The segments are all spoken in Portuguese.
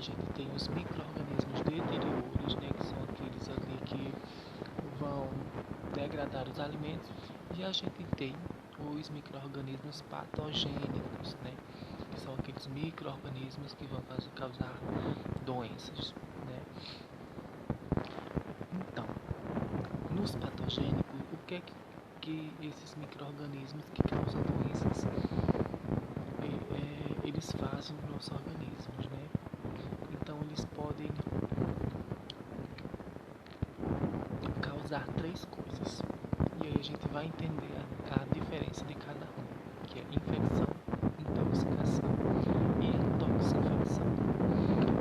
gente tem os micro-organismos deteriores, né, que são aqueles ali que vão degradar os alimentos, e a gente tem os micro-organismos patogênicos, né, que são aqueles micro-organismos que vão causar doenças, né. Então, nos patogênicos, o que é que esses micro-organismos que causam doenças eles fazem nos nossos organismos, né? Então eles podem causar três coisas. E aí a gente vai entender a diferença de cada um, que é infecção, intoxicação e intoxifacção.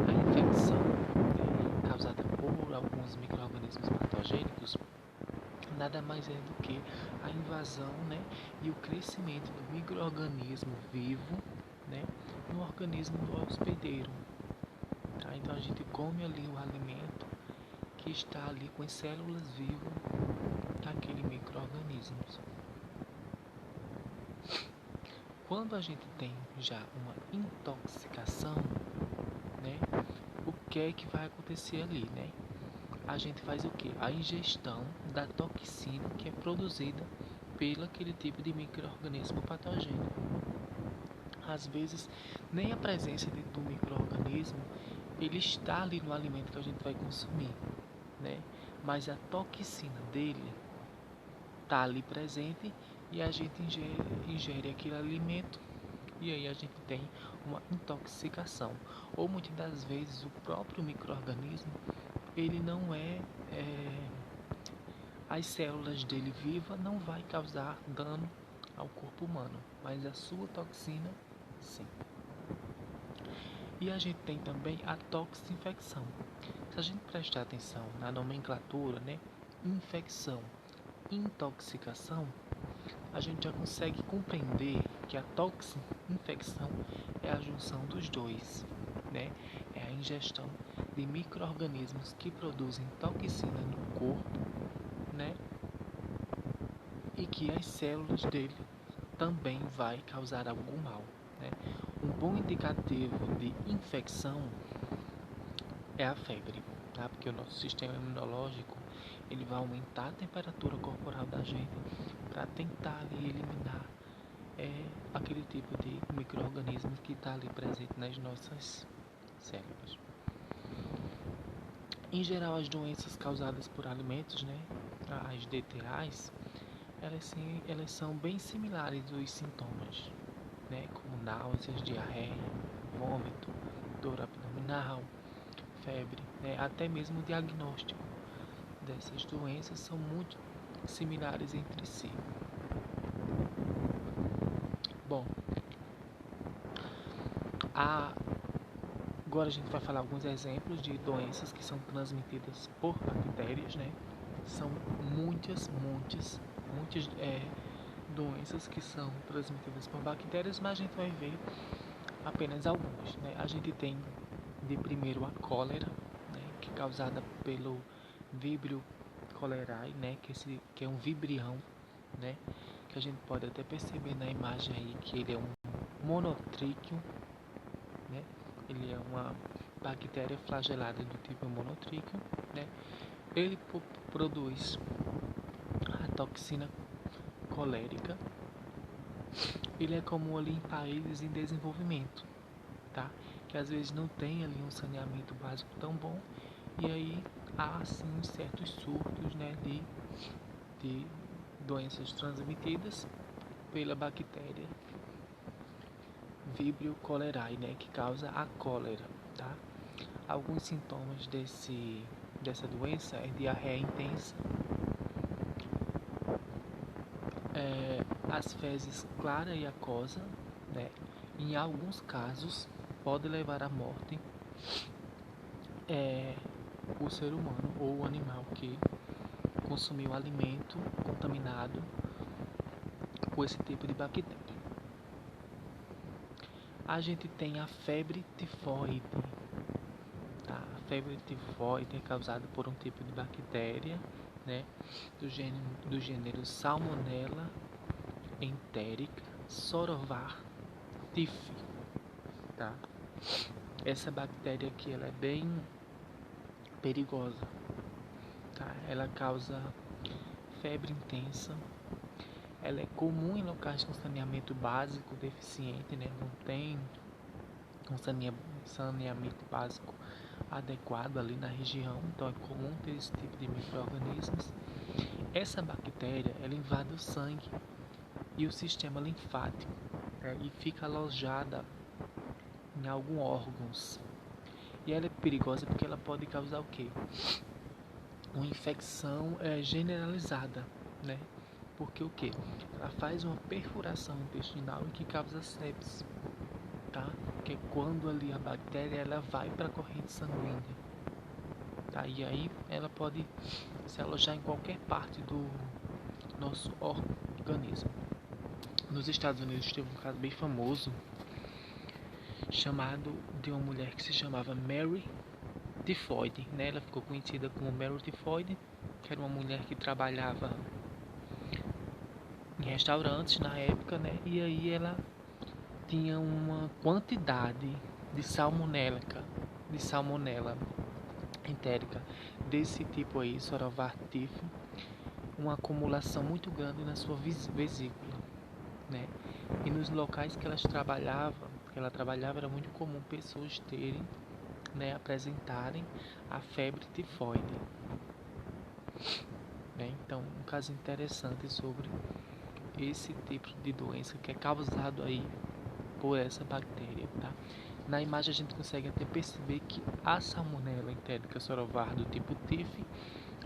A infecção, né, causada por alguns micro-organismos patogênicos, nada mais é do que a invasão, né, e o crescimento do micro-organismo vivo, né, no organismo do hospedeiro. Tá? Então a gente come ali o alimento que está ali com as células vivas daquele micro-organismo. Quando a gente tem já uma intoxicação, né, o que é que vai acontecer ali, né? A gente faz o que? A ingestão da toxina que é produzida pelo aquele tipo de micro-organismo patogênico. Às vezes, nem a presença do micro-organismo ele está ali no alimento que a gente vai consumir, né? Mas a toxina dele está ali presente e a gente ingere aquele alimento e aí a gente tem uma intoxicação. Ou muitas das vezes o próprio micro-organismo ele não as células dele viva não vai causar dano ao corpo humano, mas a sua toxina sim. E a gente tem também a toxinfecção. Se a gente prestar atenção na nomenclatura, né, infecção, intoxicação, a gente já consegue compreender que a toxinfecção é a junção dos dois, né? É a ingestão de micro-organismos que produzem toxina no corpo, né? E que as células dele também vai causar algum mal, né? Um bom indicativo de infecção é a febre, tá? Porque o nosso sistema imunológico ele vai aumentar a temperatura corporal da gente para tentar ali eliminar aquele tipo de micro-organismo que está ali presente nas nossas células. Em geral, as doenças causadas por alimentos, né, as DTAs, elas são bem similares aos sintomas, né, como náuseas, diarreia, vômito, dor abdominal, febre, né, até mesmo o diagnóstico dessas doenças são muito similares entre si. Bom, agora a gente vai falar alguns exemplos de doenças que são transmitidas por bactérias, né? São muitas doenças que são transmitidas por bactérias, mas a gente vai ver apenas algumas, né? A gente tem de primeiro a cólera, né? Que é causada pelo Vibrio cholerae, né? Que é um vibrião, né? Que a gente pode até perceber na imagem aí que ele é um monotríquio, né? Ele é uma bactéria flagelada do tipo monotríquio, né? Ele produz a toxina colérica. Ele é comum ali em países em desenvolvimento, tá? Que às vezes não tem ali um saneamento básico tão bom e aí há sim certos surtos, né, de doenças transmitidas pela bactéria Vibrio cholerae, né, que causa a cólera, tá? Alguns sintomas dessa doença é diarreia intensa, as fezes clara e aquosa, né? Em alguns casos pode levar à morte o ser humano ou o animal que consumiu alimento contaminado com esse tipo de bactéria. A gente tem a febre tifoide. Tá? A febre tifoide é causada por um tipo de bactéria, né, do gênero Salmonella enterica sorovar tif, tá? Essa bactéria aqui, ela é bem perigosa, tá? Ela causa febre intensa. Ela é comum em locais com saneamento básico deficiente, né? Não tem um saneamento básico adequado ali na região, então é comum ter esse tipo de micro-organismos. Essa bactéria, ela invade o sangue e o sistema linfático, né? E fica alojada em alguns órgãos. E ela é perigosa porque ela pode causar o quê? Uma infecção generalizada, né? Porque o quê? Ela faz uma perfuração intestinal e que causa sepsis, tá? Que é quando ali a bactéria ela vai para a corrente sanguínea, tá? E aí ela pode se alojar em qualquer parte do nosso organismo. Nos Estados Unidos teve um caso bem famoso chamado de uma mulher que se chamava Mary Typhoid, né? Ela ficou conhecida como Mary Typhoid, que era uma mulher que trabalhava em restaurantes na época, né? E aí ela tinha uma quantidade de salmonela entérica desse tipo aí, Sorovar tifo, uma acumulação muito grande na sua vesícula, né? E nos locais que ela trabalhava era muito comum pessoas terem, né, apresentarem a febre tifoide, né? Então, um caso interessante sobre esse tipo de doença que é causado aí por essa bactéria, tá? Na imagem a gente consegue até perceber que a Salmonella entérica sorovar do tipo TIF,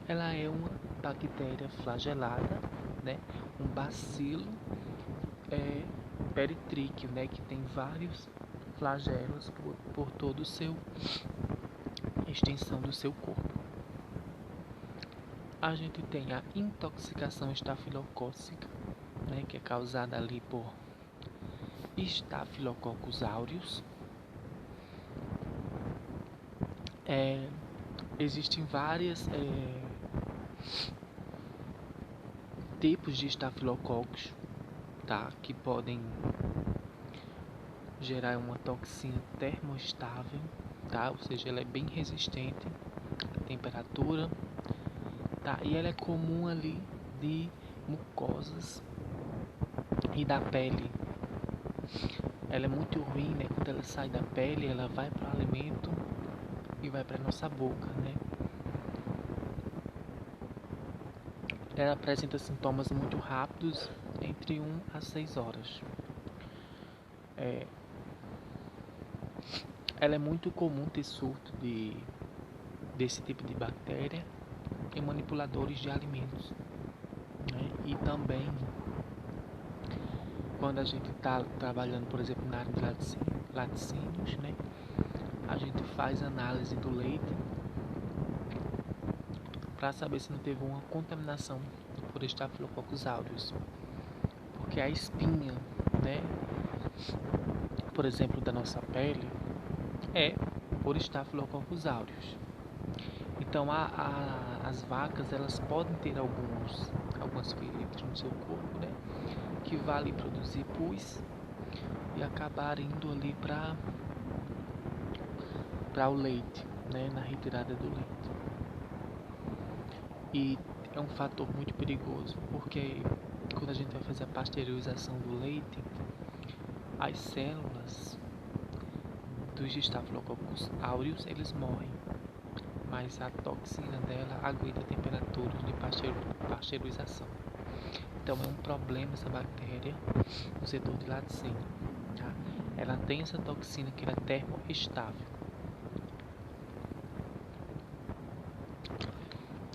ela é uma bactéria flagelada, né? Um bacilo peritríqueo, né? Que tem vários flagelos por todo o seu extensão do seu corpo. A gente tem a intoxicação estafilocócica, né? Que é causada ali por Staphylococcus aureus. Existem vários tipos de estafilococos, tá? Que podem gerar uma toxina termoestável, tá? Ou seja, ela é bem resistente à temperatura, tá? E ela é comum ali de mucosas e da pele. Ela é muito ruim, né? Quando ela sai da pele, ela vai para o alimento e vai para nossa boca, né? Ela apresenta sintomas muito rápidos, entre 1 a 6 horas. Ela é muito comum ter surto desse tipo de bactéria em manipuladores de alimentos, né? E também quando a gente está trabalhando, por exemplo, na área de laticínios, né? A gente faz análise do leite para saber se não teve uma contaminação por Staphylococcus aureus, porque a espinha, né, por exemplo, da nossa pele é por Staphylococcus aureus. Então as vacas elas podem ter algumas feridas no seu corpo, né, que vale produzir pus e acabar indo ali para o leite, né, na retirada do leite. E é um fator muito perigoso, porque quando a gente vai fazer a pasteurização do leite, as células dos Staphylococcus aureus eles morrem, mas a toxina dela aguenta temperaturas de pasteurização. Então é um problema essa bactéria no setor de laticínio, tá? Ela tem essa toxina que é termoestável.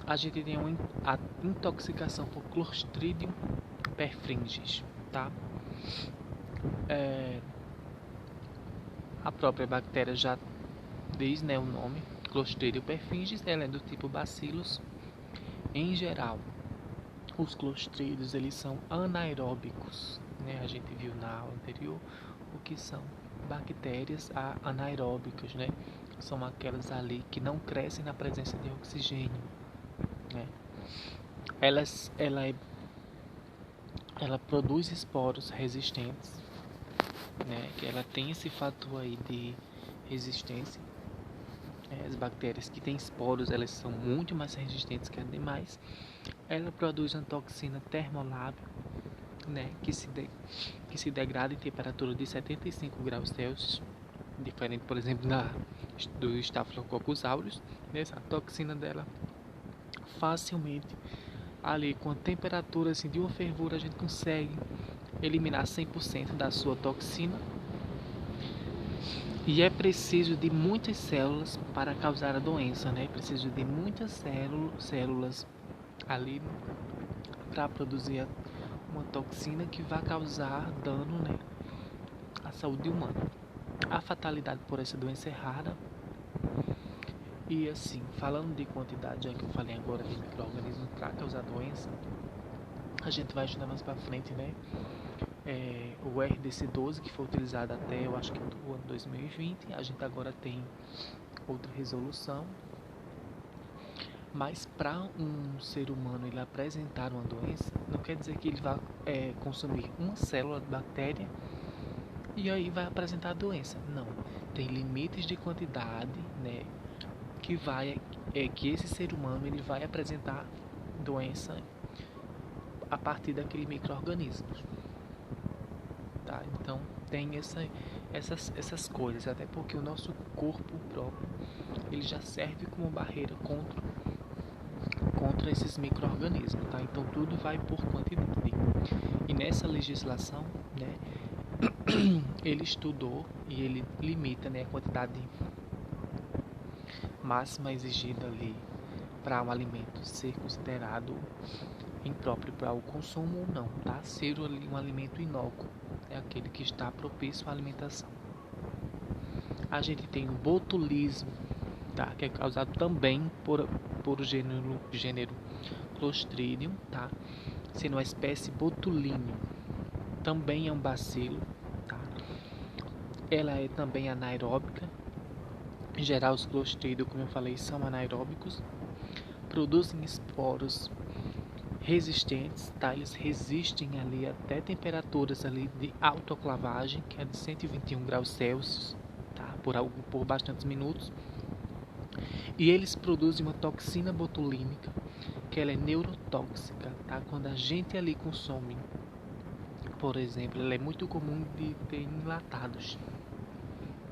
A gente tem a intoxicação por Clostridium perfringens, tá? A própria bactéria já diz, né, o nome, Clostridium perfringens, ela é do tipo Bacillus. Em geral, os clostrídeos eles são anaeróbicos, né? A gente viu na aula anterior o que são bactérias anaeróbicas, né? São aquelas ali que não crescem na presença de oxigênio, né? Ela produz esporos resistentes, né? Que ela tem esse fator aí de resistência. As bactérias que têm esporos, elas são muito mais resistentes que as demais. Ela produz uma toxina termolábil, né, que se degrada em temperatura de 75 graus Celsius, diferente, por exemplo, do Staphylococcus aureus. Essa toxina dela facilmente, ali com a temperatura assim, de uma fervura, a gente consegue eliminar 100% da sua toxina. E é preciso de muitas células para causar a doença, né? É preciso de muitas células ali para produzir uma toxina que vai causar dano, né, à saúde humana. A fatalidade por essa doença é rara. E assim, falando de quantidade, já que eu falei agora de micro-organismos para causar doença, a gente vai estudar mais para frente, né? O RDC12, que foi utilizado até, eu acho que o ano 2020, a gente agora tem outra resolução. Mas para um ser humano ele apresentar uma doença, não quer dizer que ele vai consumir uma célula de bactéria e aí vai apresentar a doença. Não, tem limites de quantidade, né, que esse ser humano ele vai apresentar doença a partir daquele micro-organismo. Tá? Então tem essas coisas, até porque o nosso corpo próprio ele já serve como barreira contra esses micro-organismos, tá? Então tudo vai por quantidade. E nessa legislação, né, ele estudou e ele limita, né, a quantidade máxima exigida ali para um alimento ser considerado impróprio para o consumo ou não, tá? Ser um alimento inócuo é aquele que está propício à alimentação. A gente tem o botulismo, tá? Que é causado também por o gênero Clostridium, tá? Sendo a espécie Botulinum, também é um bacilo, tá? Ela é também anaeróbica. Em geral, os Clostridium, como eu falei, são anaeróbicos, produzem esporos resistentes, tá? Eles resistem ali até temperaturas ali de autoclavagem, que é de 121 graus Celsius, tá? Por bastantes minutos. E eles produzem uma toxina botulínica, que ela é neurotóxica, tá? Quando a gente ali consome, por exemplo, ela é muito comum de ter enlatados,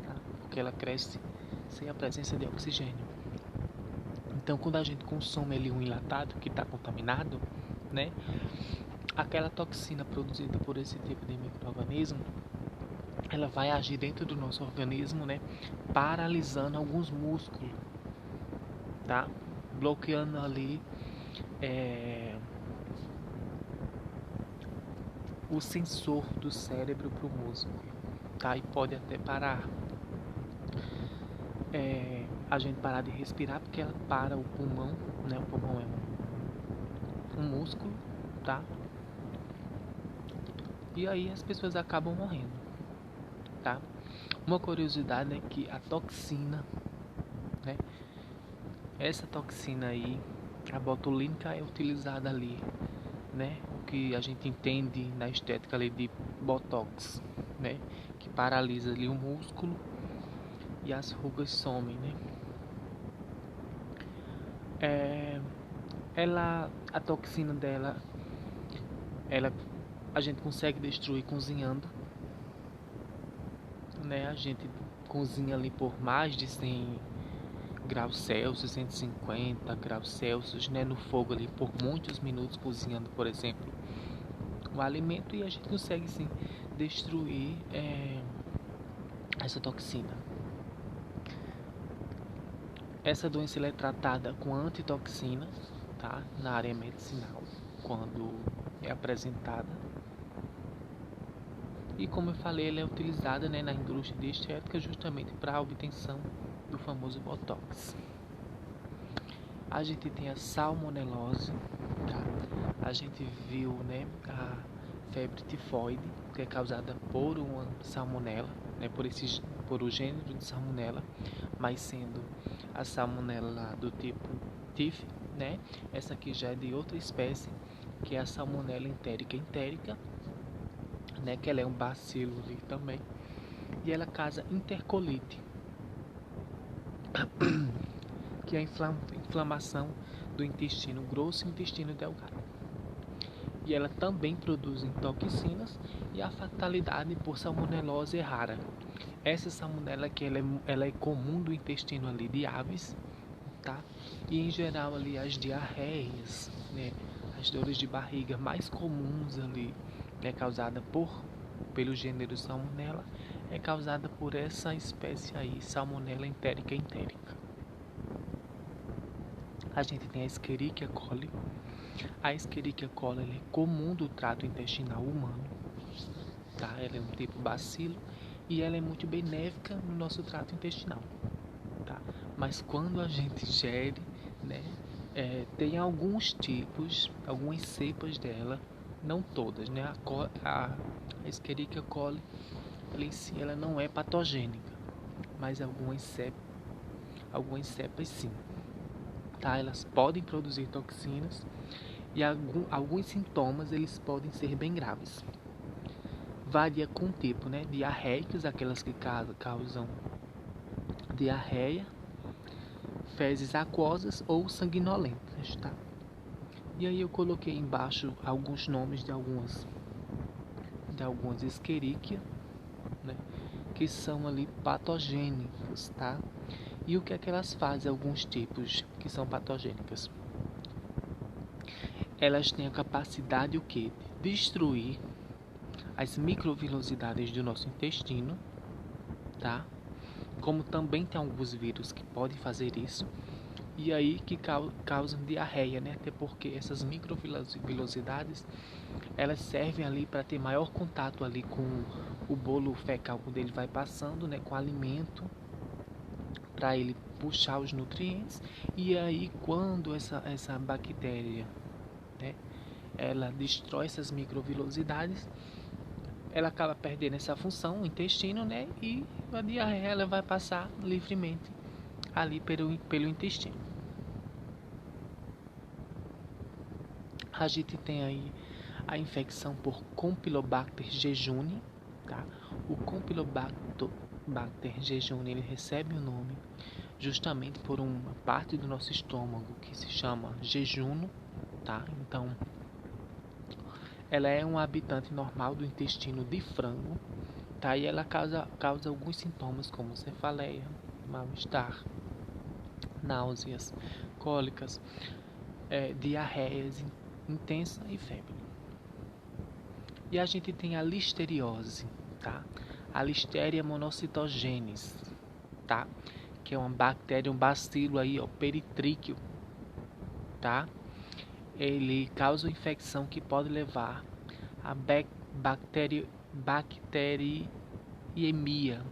tá? Porque ela cresce sem a presença de oxigênio. Então, quando a gente consome ali um enlatado que está contaminado, né? Aquela toxina produzida por esse tipo de micro-organismo, ela vai agir dentro do nosso organismo, né? Paralisando alguns músculos, tá? Bloqueando ali o sensor do cérebro para o músculo, tá? E pode até parar a gente parar de respirar, porque ela para o pulmão, né? O pulmão é um músculo, tá? E aí as pessoas acabam morrendo, tá? Uma curiosidade é que a toxina, né? Essa toxina aí, a botulínica, é utilizada ali, né? O que a gente entende na estética ali de botox, né? Que paralisa ali o músculo e as rugas somem, né? A toxina dela, a gente consegue destruir cozinhando, né? A gente cozinha ali por mais de 100 graus Celsius, 150 graus Celsius, né? No fogo ali por muitos minutos cozinhando, por exemplo, um alimento, e a gente consegue sim destruir essa toxina. Essa doença ela é tratada com antitoxina, tá? Na área medicinal, quando é apresentada. E como eu falei, ela é utilizada, né, na indústria de estética justamente para a obtenção do famoso botox. A gente tem a salmonelose, tá? A gente viu, né, a febre tifoide, que é causada por uma salmonela, né, por o gênero de salmonela, mas sendo a salmonela do tipo TIF, né? Essa aqui já é de outra espécie, que é a salmonela entérica, né? Que ela é um bacilo ali também, e ela causa intercolite, que é a inflamação do intestino grosso e intestino delgado. E ela também produz toxinas, e a fatalidade por salmonelose é rara. Essa salmonela que ela é comum do intestino ali de aves, tá? E em geral ali as diarreias, né? As dores de barriga mais comuns ali, é causada pelo gênero Salmonella, é causada por essa espécie aí, Salmonella entérica. A gente tem a Escherichia coli. A Escherichia coli é comum do trato intestinal humano, tá? Ela é um tipo bacilo e ela é muito benéfica no nosso trato intestinal, tá? Mas quando a gente ingere, né, tem alguns tipos, algumas cepas dela, não todas, né? A Escherichia coli, ela em si, ela não é patogênica, mas algumas cepas sim, tá? Elas podem produzir toxinas e alguns sintomas eles podem ser bem graves. Varia com o tipo, né? Diarreicas, aquelas que causam diarreia, fezes aquosas ou sanguinolentas, tá? E aí eu coloquei embaixo alguns nomes de algumas Escherichia, né? Que são ali patogênicos, tá? E o que é que elas fazem, alguns tipos que são patogênicas? Elas têm a capacidade o quê? De destruir as microvilosidades do nosso intestino, tá? Como também tem alguns vírus que podem fazer isso, e aí que causam diarreia, né? Até porque essas microvilosidades, elas servem ali para ter maior contato ali com o bolo fecal, quando ele vai passando, né? Com o alimento, para ele puxar os nutrientes, e aí quando essa bactéria, né? Ela destrói essas microvilosidades, ela acaba perdendo essa função, o intestino, né? E a diarreia ela vai passar livremente ali pelo intestino. A gente tem aí a infecção por Campylobacter jejuni, tá? O Campylobacter jejuni ele recebe o nome justamente por uma parte do nosso estômago que se chama jejuno, tá? Então, ela é um habitante normal do intestino de frango, tá? E ela causa alguns sintomas como cefaleia, mal-estar, náuseas, cólicas, diarreias intensa e febre. E a gente tem a listeriose, tá? A Listeria monocytogenes, tá? Que é uma bactéria, um bacilo aí, ó, peritríqueo, tá? Ele causa infecção que pode levar a bacteriemia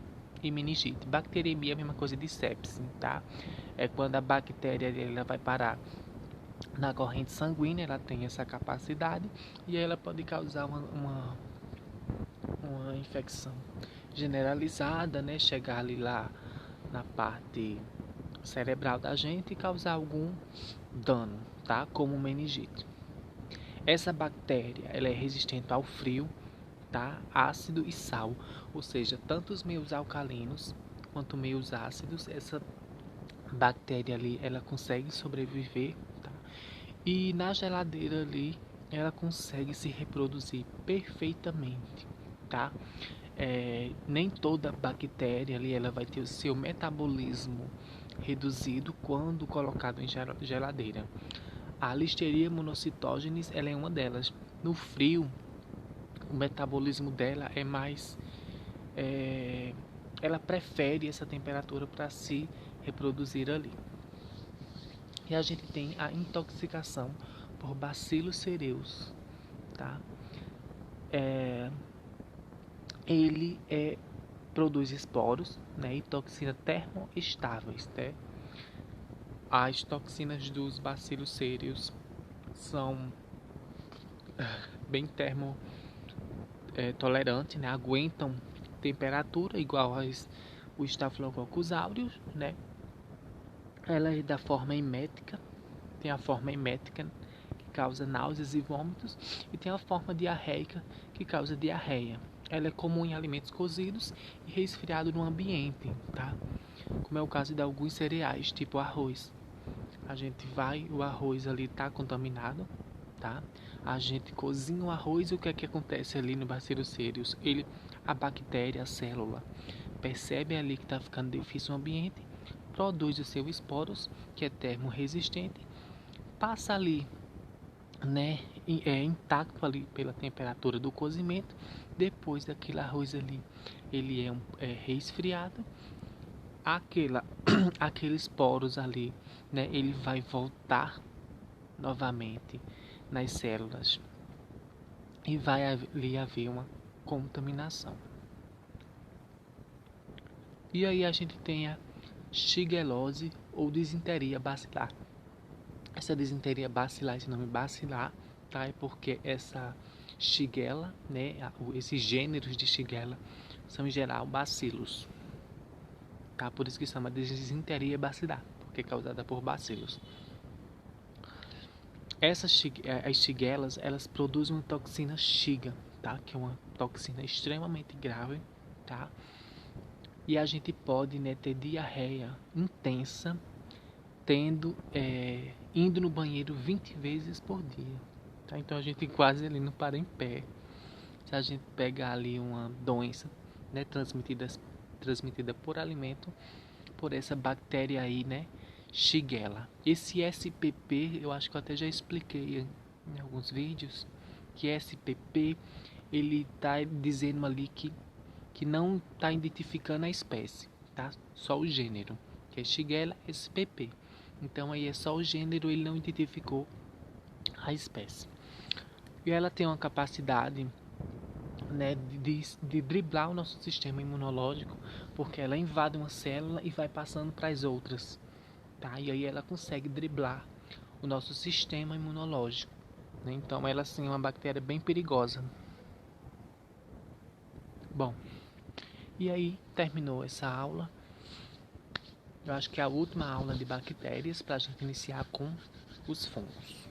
e meningite. Bacteriemia é a mesma coisa de sepsis, tá? É quando a bactéria ela vai parar na corrente sanguínea, ela tem essa capacidade e ela pode causar uma infecção generalizada, né? Chegar ali lá na parte cerebral da gente e causar algum dano, tá? Como meningite. Essa bactéria, ela é resistente ao frio, tá? Ácido e sal, ou seja, tanto os meios alcalinos quanto meios ácidos, essa bactéria ali, ela consegue sobreviver, tá? E na geladeira ali, ela consegue se reproduzir perfeitamente, tá? Nem toda bactéria ali, ela vai ter o seu metabolismo reduzido quando colocado em geladeira. A Listeria monocytogenes, ela é uma delas. No frio, o metabolismo dela é mais... ela prefere essa temperatura para se reproduzir ali. E a gente tem a intoxicação por Bacillus cereus, tá? Ele produz esporos, né, e toxinas termoestáveis, né? As toxinas dos Bacillus cereus são bem tolerantes, né? Aguentam temperatura igual o Staphylococcus aureus, né? Ela é da forma emética, tem a forma emética que causa náuseas e vômitos, e tem a forma diarreica que causa diarreia. Ela é comum em alimentos cozidos e resfriado no ambiente, tá? como é o caso de alguns cereais, tipo arroz. O arroz ali tá contaminado, tá? A gente cozinha o arroz e o que é que acontece ali no Bacillus cereus? A bactéria, a célula, percebe ali que está ficando difícil o ambiente, produz os seus esporos, que é termorresistente, passa ali, né, intacto ali pela temperatura do cozimento. Depois daquele arroz ali, ele é resfriado, aqueles poros ali, né, ele vai voltar novamente nas células e vai ali haver uma contaminação. E aí a gente tem a shigellose ou disenteria bacilar. Essa disenteria bacilar, esse nome bacilar, tá? É porque essa shigella, né, esses gêneros de shigella são em geral bacilos, tá? Por isso que chama de disenteria bacilar, porque é causada por bacilos. As shigellas, elas produzem uma toxina Shiga, tá? Que é uma toxina extremamente grave, tá? E a gente pode, né, ter diarreia intensa, indo no banheiro 20 vezes por dia, tá? Então a gente quase ali não para em pé. Se a gente pegar ali uma doença, né, transmitida por alimento, por essa bactéria aí, né, Shigella. Esse SPP, eu acho que eu até já expliquei em alguns vídeos, que SPP, ele tá dizendo ali que não está identificando a espécie, tá? Só o gênero, que é Shigella SPP. Então aí é só o gênero, ele não identificou a espécie. E ela tem uma capacidade, né, de driblar o nosso sistema imunológico, porque ela invade uma célula e vai passando para as outras, tá? E aí ela consegue driblar o nosso sistema imunológico, né? Então ela sim é uma bactéria bem perigosa. Bom, e aí terminou essa aula. Eu acho que é a última aula de bactérias para a gente iniciar com os fungos.